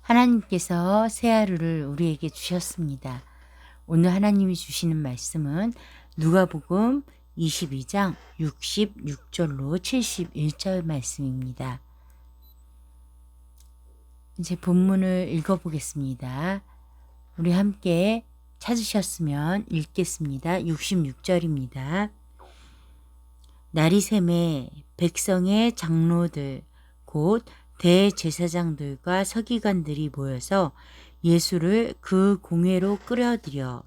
하나님께서 새 하루를 우리에게 주셨습니다. 오늘 하나님이 주시는 말씀은 누가복음 22장 66절로 71절 말씀입니다. 이제 본문을 읽어보겠습니다. 우리 함께 찾으셨으면 읽겠습니다. 66절입니다. 날이 새매 백성의 장로들 곧 대제사장들과 서기관들이 모여서 예수를 그 공회로 끌어들여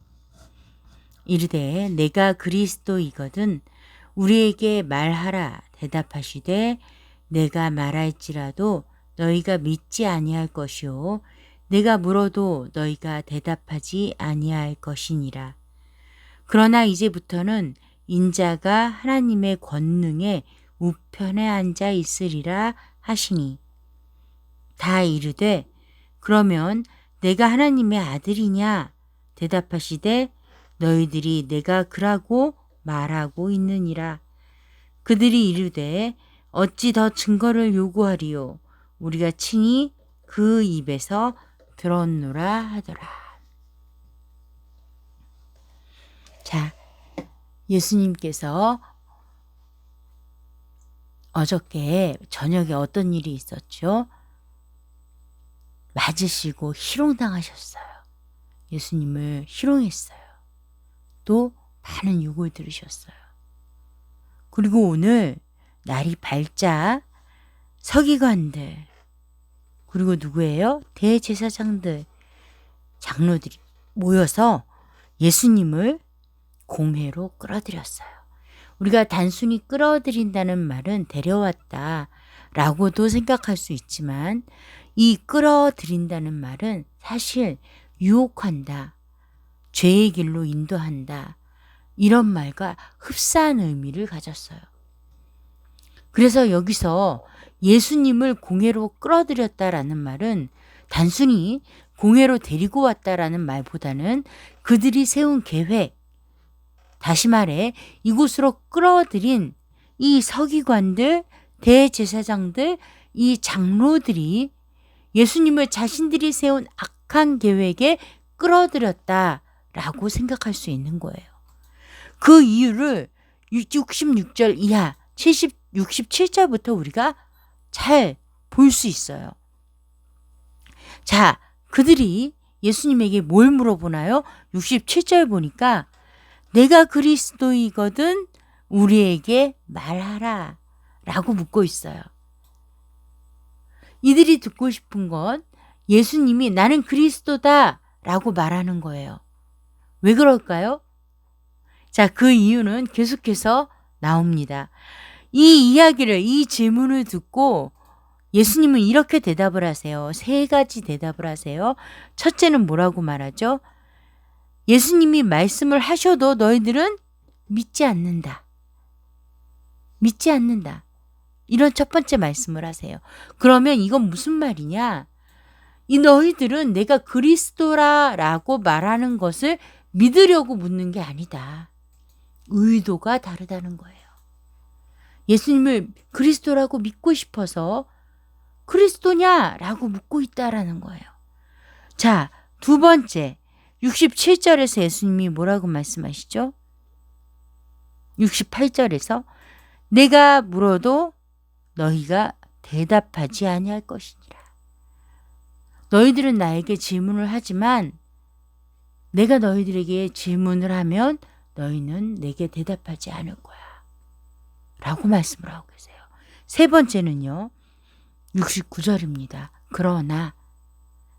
이르되 내가 그리스도이거든 우리에게 말하라 대답하시되 내가 말할지라도 너희가 믿지 아니할 것이요 내가 물어도 너희가 대답하지 아니할 것이니라. 그러나 이제부터는 인자가 하나님의 권능의 우편에 앉아 있으리라 하시니 다 이르되 그러면 내가 하나님의 아들이냐 대답하시되 너희들이 내가 그라고 말하고 있느니라. 그들이 이르되 어찌 더 증거를 요구하리요 우리가 친히 그 입에서 들었노라 하더라. 자, 예수님께서 어저께 저녁에 어떤 일이 있었죠? 맞으시고 희롱당하셨어요. 예수님을 희롱했어요. 또 많은 욕을 들으셨어요. 그리고 오늘 날이 밝자 서기관들 그리고 누구예요? 대제사장들, 장로들이 모여서 예수님을 공회로 끌어들였어요. 우리가 단순히 끌어들인다는 말은 데려왔다 라고도 생각할 수 있지만 이 끌어들인다는 말은 사실 유혹한다, 죄의 길로 인도한다 이런 말과 흡사한 의미를 가졌어요. 그래서 여기서 예수님을 공회로 끌어들였다라는 말은 단순히 공회로 데리고 왔다라는 말보다는 그들이 세운 계획, 다시 말해 이곳으로 끌어들인 이 서기관들, 대제사장들, 이 장로들이 예수님을 자신들이 세운 악한 계획에 끌어들였다라고 생각할 수 있는 거예요. 그 이유를 66절 이하 67절부터 우리가 잘 볼 수 있어요. 자, 그들이 예수님에게 뭘 물어보나요? 67절 보니까 내가 그리스도이거든 우리에게 말하라 라고 묻고 있어요. 이들이 듣고 싶은 건 예수님이 나는 그리스도다 라고 말하는 거예요. 왜 그럴까요? 자, 그 이유는 계속해서 나옵니다. 이 이야기를, 이 질문을 듣고 예수님은 이렇게 대답을 하세요. 세 가지 대답을 하세요. 첫째는 뭐라고 말하죠? 예수님이 말씀을 하셔도 너희들은 믿지 않는다. 믿지 않는다. 이런 첫 번째 말씀을 하세요. 그러면 이건 무슨 말이냐? 이 너희들은 내가 그리스도라라고 말하는 것을 믿으려고 묻는 게 아니다. 의도가 다르다는 거예요. 예수님을 그리스도라고 믿고 싶어서 그리스도냐라고 묻고 있다라는 거예요. 자, 두 번째 67절에서 예수님이 뭐라고 말씀하시죠? 68절에서 내가 물어도 너희가 대답하지 아니할 것이니라. 너희들은 나에게 질문을 하지만 내가 너희들에게 질문을 하면 너희는 내게 대답하지 않을 거야. 라고 말씀을 하고 계세요. 세 번째는요. 69절입니다. 그러나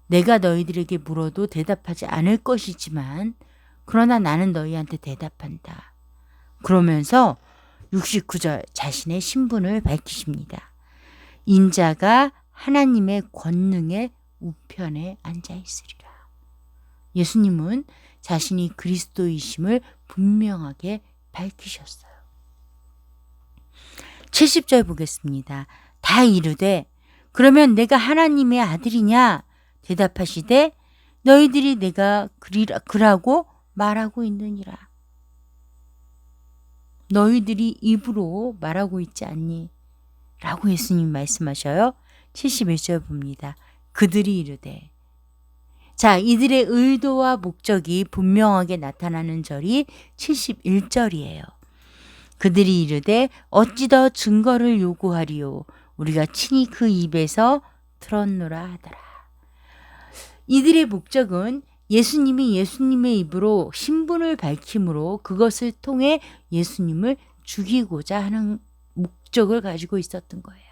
내가 너희들에게 물어도 대답하지 않을 것이지만 그러나 나는 너희한테 대답한다. 그러면서 69절 자신의 신분을 밝히십니다. 인자가 하나님의 권능의 우편에 앉아 있으리라. 예수님은 자신이 그리스도이심을 분명하게 밝히셨어요. 70절 보겠습니다. 다 이르되 그러면 내가 하나님의 아들이냐 대답하시되 너희들이 내가 그라고 말하고 있느니라. 너희들이 입으로 말하고 있지 않니? 라고 예수님 말씀하셔요. 71절 봅니다. 그들이 이르되 자, 이들의 의도와 목적이 분명하게 나타나는 절이 71절이에요. 그들이 이르되 어찌 더 증거를 요구하리요. 우리가 친히 그 입에서 들었노라 하더라. 이들의 목적은 예수님이 예수님의 입으로 신분을 밝힘으로 그것을 통해 예수님을 죽이고자 하는 목적을 가지고 있었던 거예요.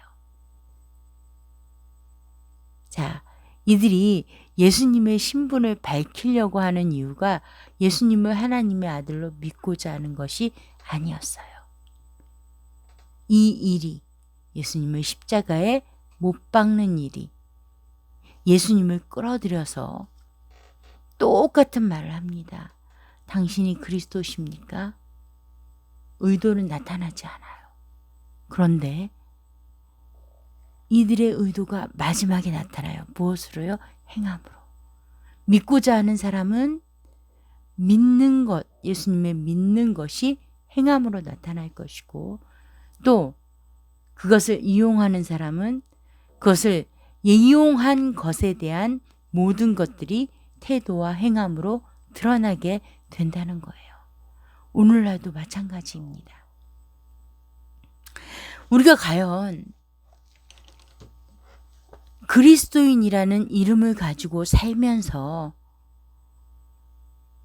자, 이들이 예수님의 신분을 밝히려고 하는 이유가 예수님을 하나님의 아들로 믿고자 하는 것이 아니었어요. 이 일이, 예수님을 십자가에 못 박는 일이 예수님을 끌어들여서 똑같은 말을 합니다. 당신이 그리스도십니까? 의도는 나타나지 않아요. 그런데 이들의 의도가 마지막에 나타나요. 무엇으로요? 행함으로. 믿고자 하는 사람은 믿는 것, 예수님의 믿는 것이 행함으로 나타날 것이고, 또 그것을 이용하는 사람은 그것을 이용한 것에 대한 모든 것들이 태도와 행함으로 드러나게 된다는 거예요. 오늘날도 마찬가지입니다. 우리가 과연 그리스도인이라는 이름을 가지고 살면서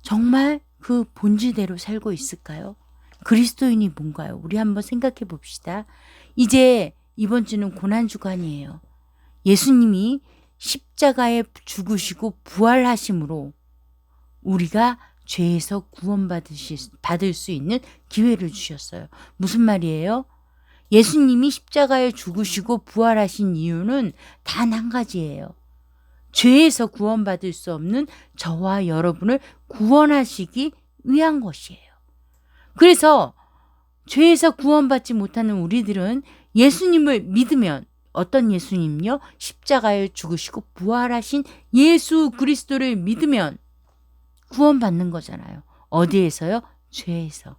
정말 그 본질대로 살고 있을까요? 그리스도인이 뭔가요? 우리 한번 생각해 봅시다. 이제 이번 주는 고난주간이에요. 예수님이 십자가에 죽으시고 부활하심으로 우리가 죄에서 구원받을 수 있는 기회를 주셨어요. 무슨 말이에요? 예수님이 십자가에 죽으시고 부활하신 이유는 단 한 가지예요. 죄에서 구원받을 수 없는 저와 여러분을 구원하시기 위한 것이에요. 그래서 죄에서 구원받지 못하는 우리들은 예수님을 믿으면, 어떤 예수님요? 십자가에 죽으시고 부활하신 예수 그리스도를 믿으면 구원받는 거잖아요. 어디에서요? 죄에서.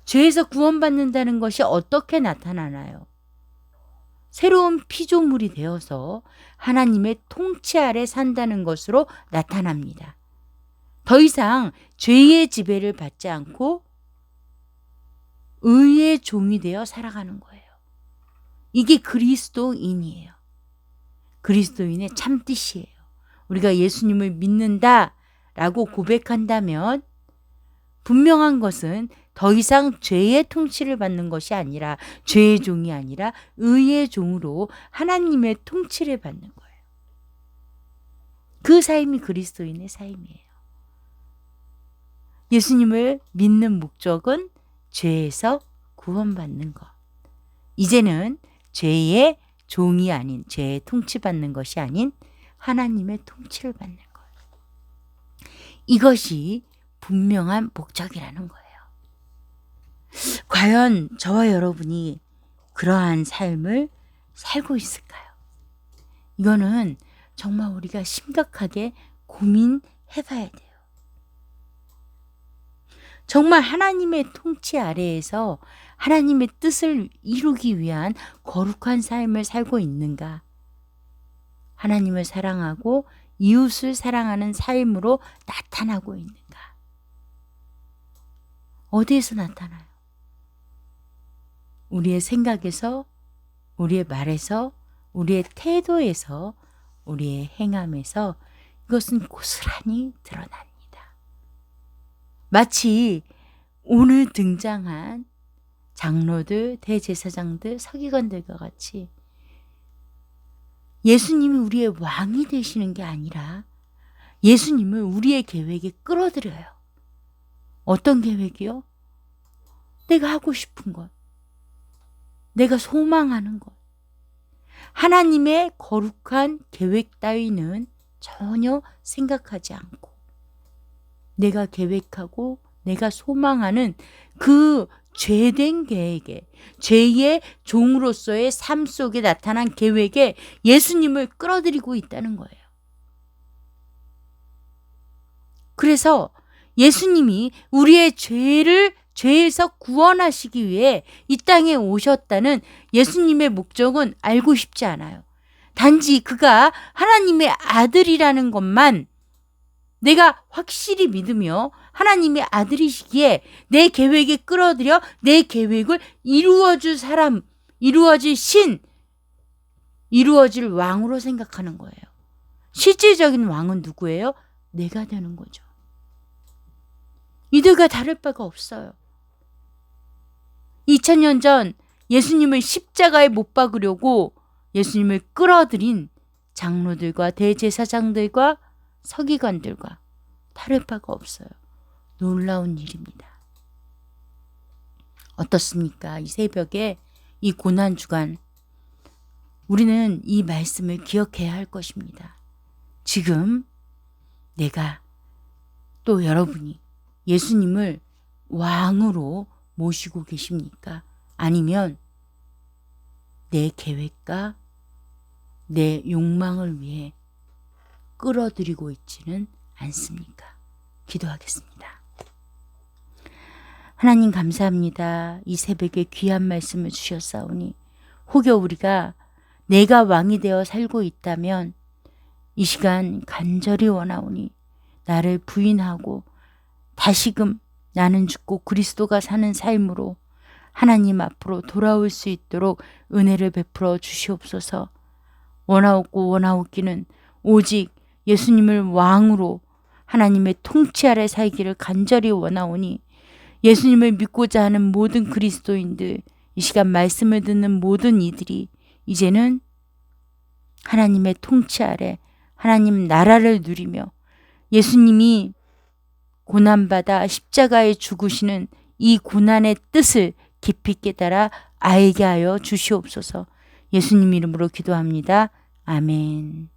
죄에서 구원받는다는 것이 어떻게 나타나나요? 새로운 피조물이 되어서 하나님의 통치 아래 산다는 것으로 나타납니다. 더 이상 죄의 지배를 받지 않고 의의 종이 되어 살아가는 거예요. 이게 그리스도인이에요. 그리스도인의 참뜻이에요. 우리가 예수님을 믿는다라고 고백한다면 분명한 것은 더 이상 죄의 통치를 받는 것이 아니라, 죄의 종이 아니라 의의 종으로 하나님의 통치를 받는 거예요. 그 삶이 그리스도인의 삶이에요. 예수님을 믿는 목적은 죄에서 구원받는 것. 이제는 죄의 종이 아닌, 죄의 통치받는 것이 아닌 하나님의 통치를 받는 거예요. 이것이 분명한 목적이라는 거예요. 과연 저와 여러분이 그러한 삶을 살고 있을까요? 이거는 정말 우리가 심각하게 고민해 봐야 돼요. 정말 하나님의 통치 아래에서 하나님의 뜻을 이루기 위한 거룩한 삶을 살고 있는가? 하나님을 사랑하고 이웃을 사랑하는 삶으로 나타나고 있는가? 어디에서 나타나요? 우리의 생각에서, 우리의 말에서, 우리의 태도에서, 우리의 행함에서 이것은 고스란히 드러납니다. 마치 오늘 등장한 장로들, 대제사장들, 서기관들과 같이 예수님이 우리의 왕이 되시는 게 아니라 예수님을 우리의 계획에 끌어들여요. 어떤 계획이요? 내가 하고 싶은 것, 내가 소망하는 것. 하나님의 거룩한 계획 따위는 전혀 생각하지 않고 내가 계획하고 내가 소망하는 그 죄된 계획에, 죄의 종으로서의 삶 속에 나타난 계획에 예수님을 끌어들이고 있다는 거예요. 그래서 예수님이 우리의 죄에서 구원하시기 위해 이 땅에 오셨다는 예수님의 목적은 알고 싶지 않아요. 단지 그가 하나님의 아들이라는 것만 내가 확실히 믿으며 하나님의 아들이시기에 내 계획에 끌어들여 내 계획을 이루어줄 사람, 이루어질 신, 이루어질 왕으로 생각하는 거예요. 실질적인 왕은 누구예요? 내가 되는 거죠. 이들과 다를 바가 없어요. 2000년 전 예수님을 십자가에 못 박으려고 예수님을 끌어들인 장로들과 대제사장들과 서기관들과 다를 바가 없어요. 놀라운 일입니다. 어떻습니까? 이 새벽에 이 고난주간 우리는 이 말씀을 기억해야 할 것입니다. 지금 내가 또 여러분이 예수님을 왕으로 모시고 계십니까? 아니면 내 계획과 내 욕망을 위해 끌어들이고 있지는 않습니까? 기도하겠습니다. 하나님 감사합니다. 이 새벽에 귀한 말씀을 주셨사오니 혹여 우리가 내가 왕이 되어 살고 있다면 이 시간 간절히 원하오니 나를 부인하고 다시금 나는 죽고 그리스도가 사는 삶으로 하나님 앞으로 돌아올 수 있도록 은혜를 베풀어 주시옵소서. 원하옵고 원하옵기는 오직 예수님을 왕으로 하나님의 통치 아래 살기를 간절히 원하오니 예수님을 믿고자 하는 모든 그리스도인들, 이 시간 말씀을 듣는 모든 이들이 이제는 하나님의 통치 아래 하나님 나라를 누리며 예수님이 고난받아 십자가에 죽으시는 이 고난의 뜻을 깊이 깨달아 알게 하여 주시옵소서. 예수님 이름으로 기도합니다. 아멘.